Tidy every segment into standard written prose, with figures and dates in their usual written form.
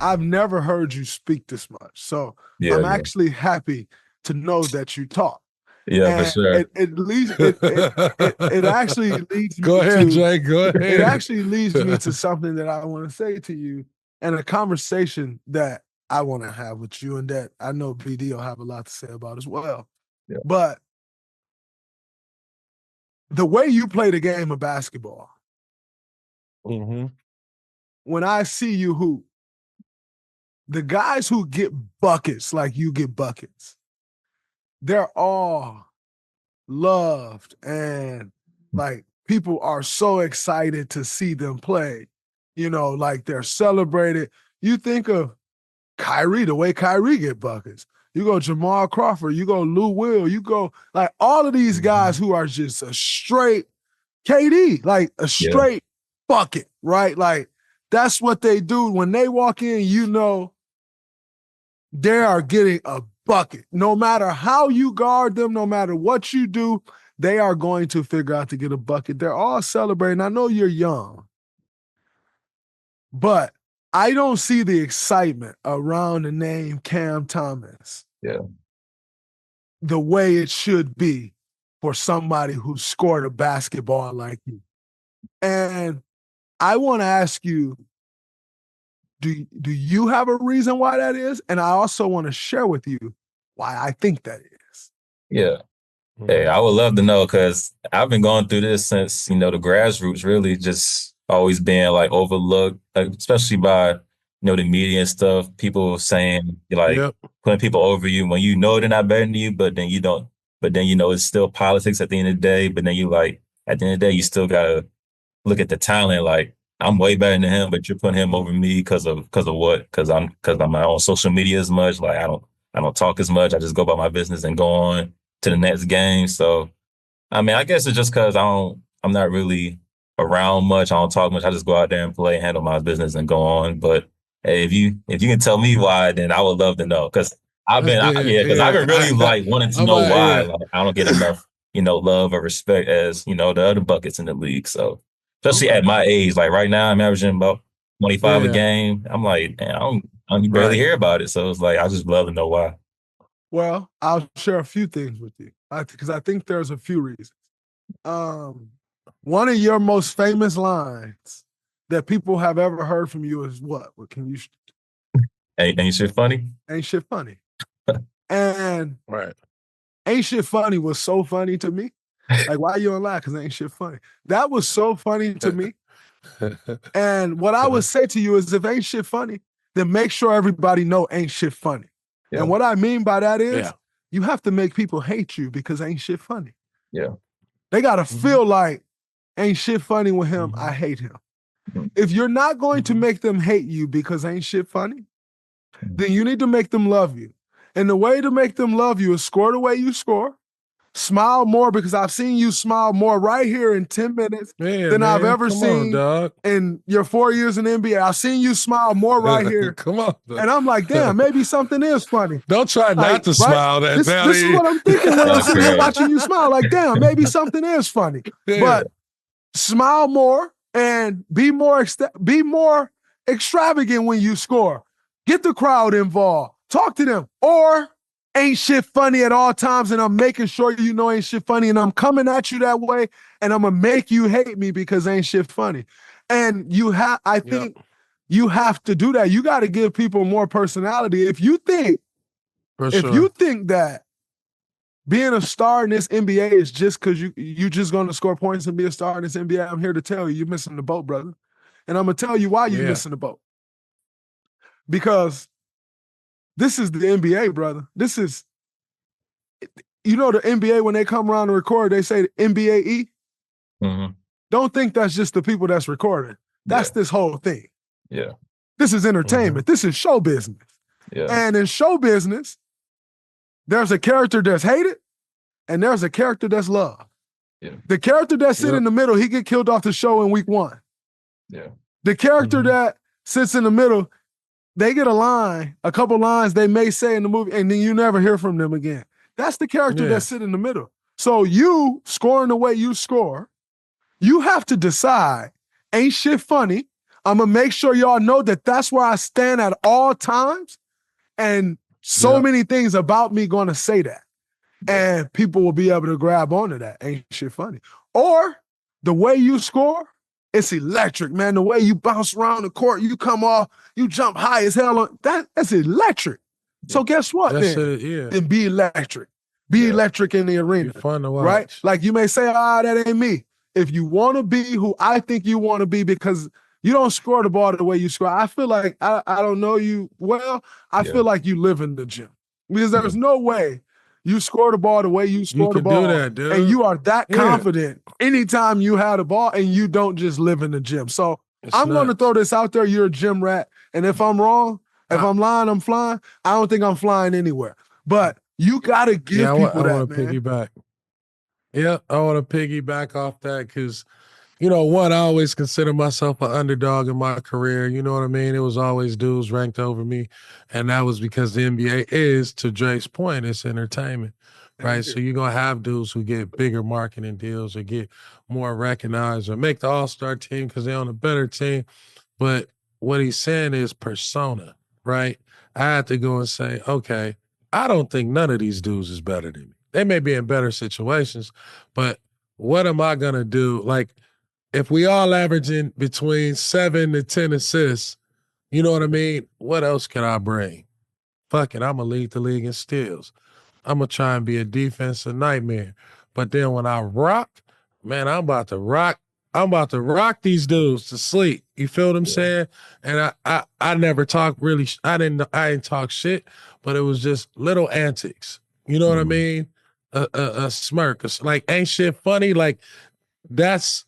I've never heard you speak this much. So Yeah, I'm yeah. actually happy to know that you talk. Yeah, for And sure. it actually leads Go me ahead, to Jay. Go it ahead. actually leads me to something that I want to say to you and a conversation that I want to have with you and that I know BD will have a lot to say about as well. Yeah. But the way you play the game of basketball, Mm-hmm. when I see you hoop, the guys who get buckets like you get buckets, they're all loved and like people are so excited to see them play. You know, like they're celebrated. You think of Kyrie, the way Kyrie get buckets. You go Jamal Crawford, you go Lou Will, you go like all of these guys who are just a straight KD, like a Yeah. straight bucket, right? Like that's what they do. When they walk in, you know they are getting a bucket. No matter how you guard them, no matter what you do, they are going to figure out to get a bucket. They're all celebrating. I know you're young, but I don't see the excitement around the name Cam Thomas Yeah. the way it should be for somebody who scored a basketball like you. And I want to ask you, do you have a reason why that is? And I also want to share with you why I think that is. Yeah. Hey, I would love to know because I've been going through this since, the grassroots really just always being like overlooked, like, especially by, the media and stuff. People saying like Yep. putting people over you when you know they're not better than you, but then you don't, but then it's still politics at the end of the day. But then you like at the end of the day, you still gotta look at the talent. Like I'm way better than him, but you're putting him over me because of what? Because I'm not on social media as much. Like I don't talk as much. I just go about my business and go on to the next game. So I mean, I guess it's just because I'm not really around much. I don't talk much. I just go out there and play, handle my business, and go on. But hey, if you can tell me why, then I would love to know because because I've been really like wanting to know why Yeah. like I don't get enough love or respect as the other buckets in the league. So especially at my age, like right now, I'm averaging about 25 a Yeah. game. I'm like, man, I don't barely Right. hear about it. So it's like I just love to know why. Well, I'll share a few things with you because I think there's a few reasons. One of your most famous lines that people have ever heard from you is what? What can you? Ain't shit funny? Ain't shit funny. And Right. ain't shit funny was so funny to me. Like, why you don't laugh? Because ain't shit funny. That was so funny to me. And what I would say to you is if ain't shit funny, then make sure everybody know ain't shit funny. Yeah. And what I mean by that is Yeah. you have to make people hate you because ain't shit funny. Yeah. They got to feel like ain't shit funny with him. I hate him. If you're not going to make them hate you because ain't shit funny, then you need to make them love you. And the way to make them love you is score the way you score. Smile more because I've seen you smile more right here in 10 minutes than I've ever seen dog. in your 4 years in the NBA. I've seen you smile more right here. Come on. Dog. And I'm like, damn, maybe something is funny. Don't try like, not to smile. This is what I'm thinking when I'm sitting here watching you smile. Like, damn, maybe something is funny. Yeah. But smile more and be more extravagant when you score. Get the crowd involved. Talk to them. Or ain't shit funny at all times, and I'm making sure you know ain't shit funny, and I'm coming at you that way, and I'm gonna make you hate me because ain't shit funny. And I think you have to do that. You got to give people more personality. If you think that being a star in this NBA is just because you just gonna score points and be a star in this NBA, I'm here to tell you, you're missing the boat, brother. And I'm gonna tell you why you're missing the boat. Because this is the NBA, brother. This is, the NBA, when they come around to record, they say NBAE. Mm-hmm. Don't think that's just the people that's recording. That's this whole thing. Yeah. This is entertainment. This is show business. Yeah. And in show business, there's a character that's hated and there's a character that's loved. Yeah. The character that sits in the middle, he get killed off the show in week 1. Yeah. The character that sits in the middle, they get a couple lines they may say in the movie, and then you never hear from them again. That's the character that sit in the middle. So you scoring the way you score, you have to decide, ain't shit funny. I'm going to make sure y'all know that that's where I stand at all times. And so many things about me going to say that. And people will be able to grab onto that. Ain't shit funny. Or the way you score, it's electric, man. The way you bounce around the court, you come off, you jump high as hell. That's electric. So guess what, Then be electric. Be electric in the arena. Be fun to watch. Right? Like you may say, that ain't me. If you want to be who I think you want to be, because you don't score the ball the way you score. I feel like, I don't know you well, I feel like you live in the gym. Because there's no way you score the ball the way you score the ball. You can do that, dude. And you are that confident anytime you have the ball and you don't just live in the gym. So I'm going to throw this out there. You're a gym rat. And if I'm wrong, if I'm lying, I'm flying. I don't think I'm flying anywhere. But you got to give people that, I want to piggyback. Yeah, I want to piggyback off that because, I always consider myself an underdog in my career. You know what I mean? It was always dudes ranked over me. And that was because the NBA is, to Dre's point, it's entertainment, right? So you're going to have dudes who get bigger marketing deals or get more recognized or make the all-star team because they're on a better team. But what he's saying is persona, right? I had to go and say, okay, I don't think none of these dudes is better than me. They may be in better situations, but what am I going to do? Like, if we all averaging between 7 to 10 assists, you know what I mean? What else can I bring? Fuck it, I'm going to lead the league in steals. I'm going to try and be a defensive nightmare. But then when I rock, man, I'm about to rock these dudes to sleep. You feel what I'm saying? And I never talk really, I didn't talk shit, but it was just little antics. You know what I mean? A smirk, like ain't shit funny. Like that's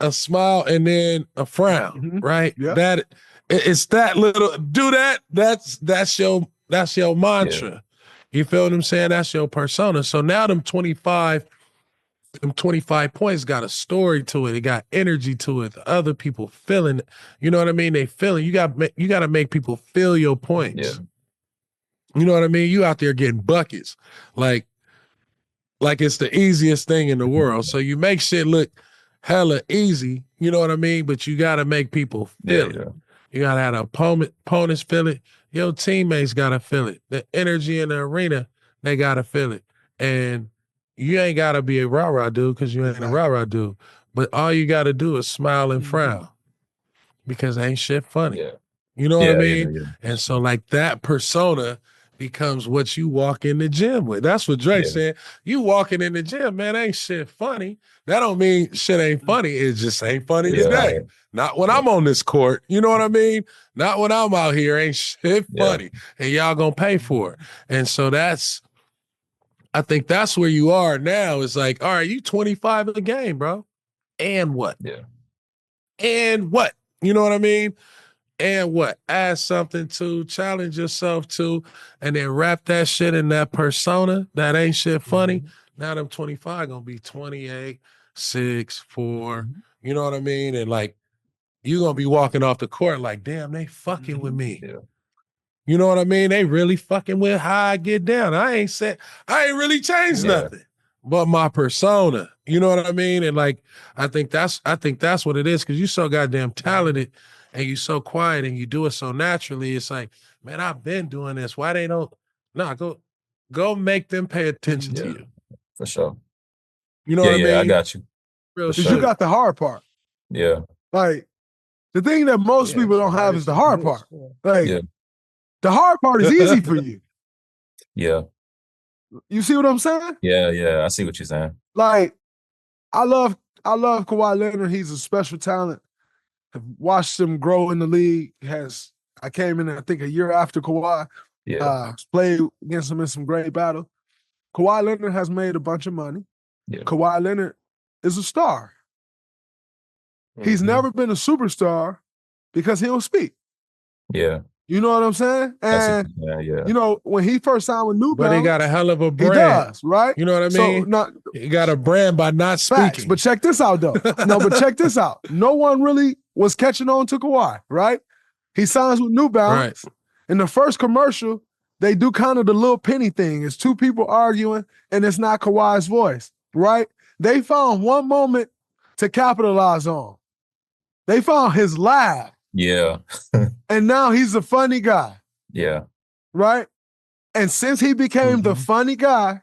a smile and then a frown, right? Yeah. That it's that little do that. That's your mantra. Yeah. You feel what I'm saying? That's your persona. So now them 25 points got a story to it. It got energy to it. The other people feeling it. You know what I mean? They feeling. You got to make people feel your points. Yeah. You know what I mean? You out there getting buckets. Like it's the easiest thing in the world. So you make shit look hella easy, you know what I mean? But you got to make people feel it. You got to have the opponents feel it. Your teammates got to feel it. The energy in the arena, they got to feel it. And you ain't got to be a rah-rah dude because you ain't a rah-rah dude. But all you got to do is smile and frown because ain't shit funny. Yeah. You know what I mean? Yeah. And so like that persona becomes what you walk in the gym with. That's what Drake said. You walking in the gym, man, ain't shit funny. That don't mean shit ain't funny. It just ain't funny today. Not when I'm on this court. You know what I mean? Not when I'm out here. Ain't shit funny. And y'all gonna pay for it. And so I think that's where you are now. It's like, all right, you 25 in the game, bro. And what? Yeah. And what? You know what I mean? And what? Add something to, challenge yourself to, and then wrap that shit in that persona that ain't shit funny. Now them 25 gonna be 28, 6, 4. You know what I mean? And like, you gonna be walking off the court like, damn, they fucking with me. Yeah. You know what I mean? They really fucking with how I get down. I ain't really changed nothing but my persona. You know what I mean? And like, I think that's what it is, because you so goddamn talented and you so quiet and you do it so naturally. It's like, man, I've been doing this. Why they don't? Nah, go make them pay attention to you. For sure. You know what I mean? Yeah, I got you. Because you got the hard part. Yeah. Like, the thing that most people don't have is the hard part. Like, the hard part is easy for you. Yeah. You see what I'm saying? Yeah, I see what you're saying. Like, I love Kawhi Leonard. He's a special talent. I've watched him grow in the league. I came in, I think, a year after Kawhi. Played against him in some great battle. Kawhi Leonard has made a bunch of money. Yeah. Kawhi Leonard is a star. He's never been a superstar because he don't speak. Yeah. You know what I'm saying? And you know, when he first signed with New Balance, but he got a hell of a brand. He does, right? You know what I mean? So he got a brand by not speaking. Facts, but check this out, though. But check this out. No one really was catching on to Kawhi, right? He signs with New Balance. Right. In the first commercial, they do kind of the little penny thing. It's two people arguing, and it's not Kawhi's voice, right? They found one moment to capitalize on. They found his laugh. Yeah. And now he's a funny guy. Yeah. Right? And since he became the funny guy,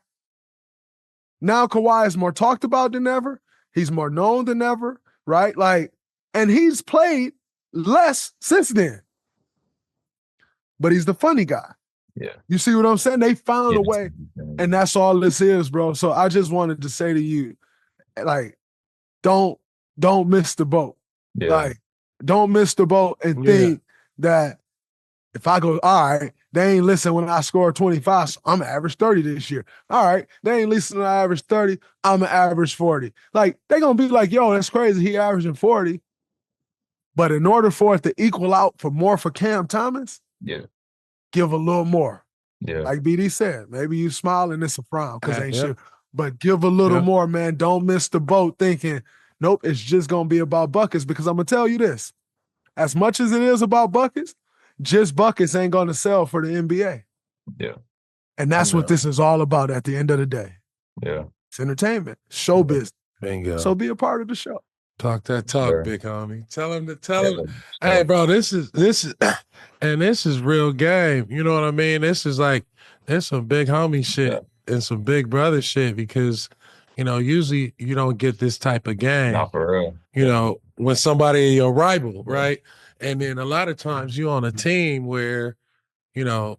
now Kawhi is more talked about than ever. He's more known than ever, right? Like, and he's played less since then. But he's the funny guy. Yeah. You see what I'm saying? They found a way, and that's all this is, bro. So I just wanted to say to you, like, don't miss the boat. Yeah. Like, don't miss the boat and think that if I go, all right, they ain't listen when I score 25, so I'm average 30 this year. All right, they ain't listen when I average 30, I'm an average 40. Like, they gonna be like, yo, that's crazy, he averaging 40. But in order for it to equal out for Cam Thomas, give a little more. Yeah. Like BD said, maybe you smile and it's a frown because ain't shit. But give a little more, man. Don't miss the boat thinking, nope, it's just gonna be about buckets, because I'm gonna tell you this. As much as it is about buckets, just buckets ain't gonna sell for the NBA. Yeah. And that's what this is all about at the end of the day. Yeah. It's entertainment, show business. Bingo. So be a part of the show. Talk that talk, big homie. Tell him. Hey, bro, this is and this is real game. You know what I mean? This is like, there's some big homie shit and some big brother shit, because, you know, usually you don't get this type of game. Not for real. You know, when somebody your rival, right? And then a lot of times you on a team where, you know,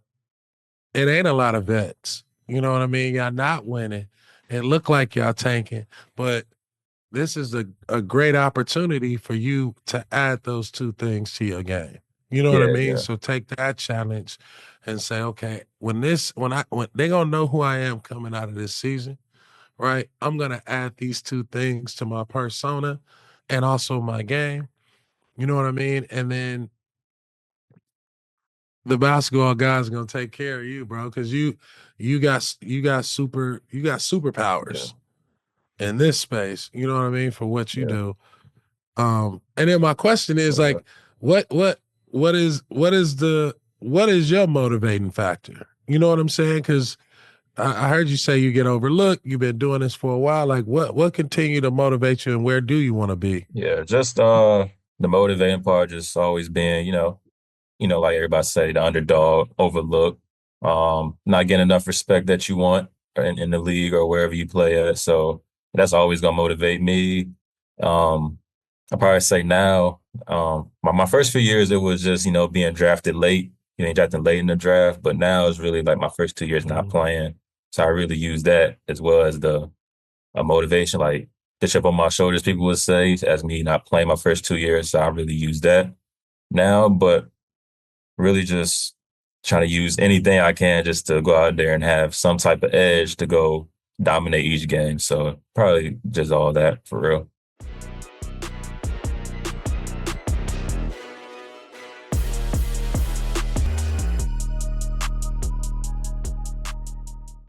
it ain't a lot of vets. You know what I mean? Y'all not winning. It look like y'all tanking, but this is a great opportunity for you to add those two things to your game. You know what I mean? So take that challenge and say, okay, when they gonna know who I am coming out of this season, right? I'm gonna add these two things to my persona and also my game. You know what I mean? And then the basketball guys are gonna take care of you, bro, because you got superpowers in this space. You know what I mean? For what you do. And then my question is like, what is your motivating factor? You know what I'm saying? Because I heard you say you get overlooked. You've been doing this for a while. Like, what continue to motivate you, and where do you want to be? Yeah, just the motivating part just always being, like everybody say, the underdog, overlooked, not getting enough respect that you want in the league or wherever you play at. So that's always gonna motivate me. I probably say now, my first few years, it was just, being drafted late, drafted late in the draft. But now it's really like my first 2 years not playing. So I really use that as well as the motivation, like the chip on my shoulders, people would say, as me not playing my first 2 years. So I really use that now, but really just trying to use anything I can just to go out there and have some type of edge to go dominate each game. So probably just all that for real.